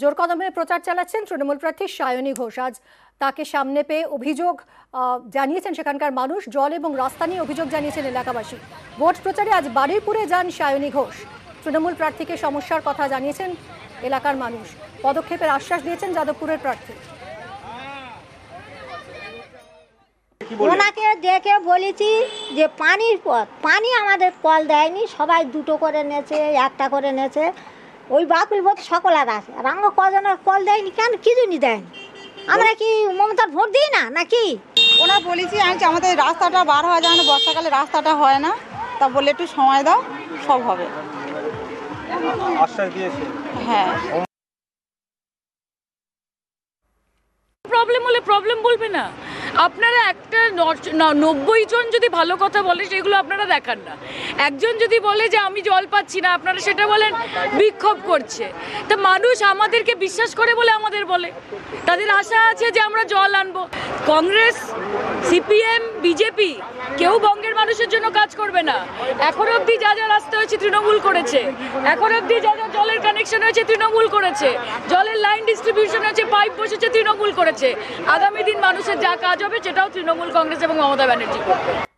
জোর কদমে প্রচার চালাচ্ছেন তৃণমূল প্রার্থী সায়নী ঘোষ। আজ তাকে সামনে পেয়ে অভিযোগ জানিয়েছেন সেখানকার মানুষ। জল এবং রাস্তা নিয়ে অভিযোগ জানিয়েছেন এলাকাবাসী। ভোট প্রচারে আজ বারুইপুরে যান সায়নী ঘোষ। তৃণমূল প্রার্থীকে সমস্যার কথা জানিয়েছেন এলাকার মানুষ। পদক্ষেপের আশ্বাস দিয়েছেন যাদবপুরের প্রার্থী। ওনাকে দেখে বলেছি যে পানির পথ, পানি আমাদের কল দেয়নি, সবাই দুটো করে নেছে, একটা করে নেছে। ওই বাকুল ভোট সকলের আছে, আর আমরা কজনের কল দেয়নি কেন, কি জন্য দেয়নি? আমরা কি মমতার ভোট দিই না নাকি? ওনা বলেছি আমি আমাদের রাস্তাটা বার হওয়া যায় না, বর্ষাকালে রাস্তাটা হয় না, তা বলে একটু সময় দাও, সব হবে। আশ্বাস দিয়েছে। হ্যাঁ, প্রবলেম হলে প্রবলেম বলবে না। আপনারা একটা 90 জন যদি ভালো কথা বলে সেগুলো আপনারা দেখান না। একজন যদি বলে যে আমি জল পাচ্ছি না, আপনারা সেটা বলেন বিক্ষোভ করছে। তা মানুষ আমাদেরকে বিশ্বাস করে বলে আমাদের বলে, তাদের আশা আছে যে আমরা জল আনবো। কংগ্রেস, সিপিএম, বিজেপি কেউ বঙ্গের মানুষের জন্য কাজ করবে না। এখন অবধি যা যা রাস্তা হয়েছে তৃণমূল করেছে, এখন অবধি যা যা জলের কানেকশন হয়েছে তৃণমূল করেছে, জলের লাইন ডিস্ট্রিবিউশন হয়েছে, পাইপ বসেছে তৃণমূল করেছে। আগামী দিন মানুষের যা কাজ হবে সেটাও তৃণমূল, কংগ্রেস এবং মমতা ব্যানার্জি করবে।